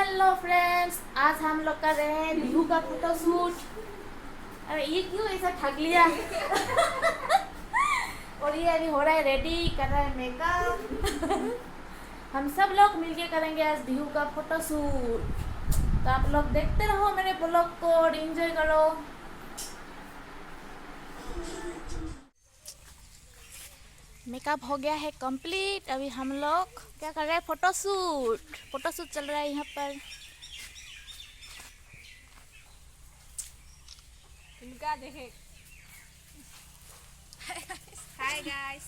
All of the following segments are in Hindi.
हेलो फ्रेंड्स, आज हम लोग कर रहे हैं बिहू का फोटो शूट। अरे ये क्यों ऐसा ठग लिया? और ये अभी हो रहा है रेडी, कर रहा है मेकअप। हम सब लोग मिलके करेंगे आज बिहू का फोटो शूट। तो आप लोग देखते रहो मेरे ब्लॉग को और एंजॉय करो। मेकअप हो गया है कंप्लीट। अभी हम लोग क्या कर रहे हैं? फोटो शूट चल रहा है यहाँ पर। इनका देखे। हाय गाइस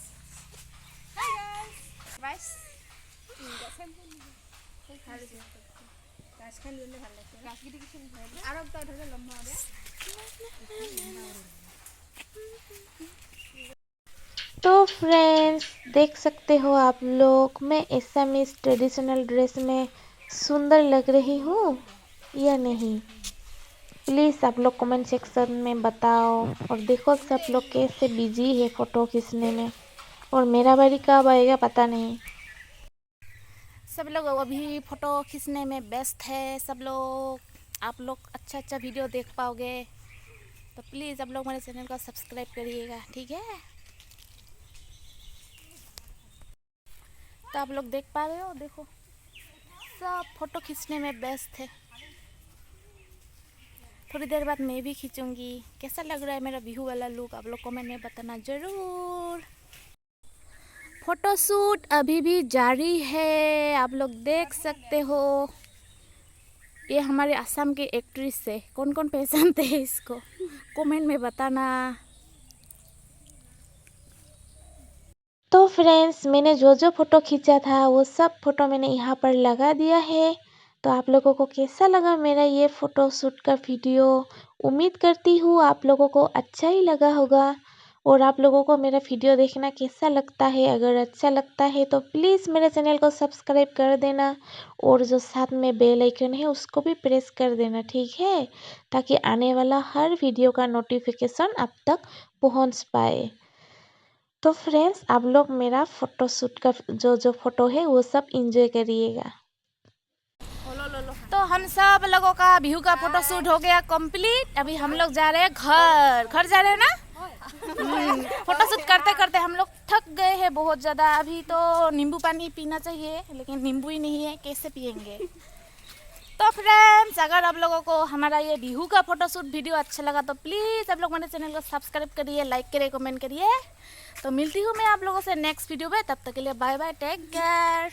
बस इनका सेम गाइस खाली होने ভাল লাগছে গাছ গিটি কিছু হয় আর একটা ধরে লম্বা হবে। तो फ्रेंड्स, देख सकते हो आप लोग, मैं एसामीज ट्रेडिशनल ड्रेस में सुंदर लग रही हूँ या नहीं? प्लीज़ आप लोग कमेंट सेक्शन में बताओ। और देखो सब लोग कैसे बिजी है फ़ोटो खींचने में, और मेरा बारी कब आएगा पता नहीं। सब लोग अभी फ़ोटो खींचने में व्यस्त है। सब लोग, आप लोग अच्छा वीडियो देख पाओगे तो प्लीज़ आप लोग मेरे चैनल को सब्सक्राइब करिएगा, ठीक है? तो आप लोग देख पा रहे हो, देखो सब फ़ोटो खींचने में व्यस्त है। थोड़ी देर बाद मैं भी खींचूंगी। कैसा लग रहा है मेरा बिहू वाला लुक, आप लोग कमेंट में बताना ज़रूर। फोटो शूट अभी भी जारी है, आप लोग देख सकते हो। ये हमारे असम के एक्ट्रेस है। कौन कौन पहचानते हैं इसको, कमेंट में बताना। तो फ्रेंड्स, मैंने जो फ़ोटो खींचा था वो सब फ़ोटो मैंने यहाँ पर लगा दिया है। तो आप लोगों को कैसा लगा मेरा ये फ़ोटो शूट का वीडियो? उम्मीद करती हूँ आप लोगों को अच्छा ही लगा होगा। और आप लोगों को मेरा वीडियो देखना कैसा लगता है? अगर अच्छा लगता है तो प्लीज़ मेरे चैनल को सब्सक्राइब कर देना, और जो साथ में बेल आइकन है उसको भी प्रेस कर देना, ठीक है? ताकि आने वाला हर वीडियो का नोटिफिकेशन आप तक पहुँच पाए। तो फ्रेंड्स, आप लोग मेरा फोटो शूट का जो फोटो है वो सब एंजॉय करिएगा। तो हम सब लोगों का बिहू का फोटो शूट हो गया कंप्लीट। अभी हम लोग जा रहे हैं घर जा रहे हैं ना। फोटो शूट करते करते हम लोग थक गए हैं बहुत ज़्यादा। अभी तो नींबू पानी पीना चाहिए, लेकिन नींबू ही नहीं है, कैसे पियेंगे? तो फ्रेंड्स, अगर आप लोगों को हमारा ये बिहू का फोटोशूट वीडियो अच्छा लगा तो प्लीज़ आप लोग मेरे चैनल को सब्सक्राइब करिए, लाइक करिए, कमेंट करिए। तो मिलती हूँ मैं आप लोगों से नेक्स्ट वीडियो में। तब तक के लिए बाय बाय, टेक केयर।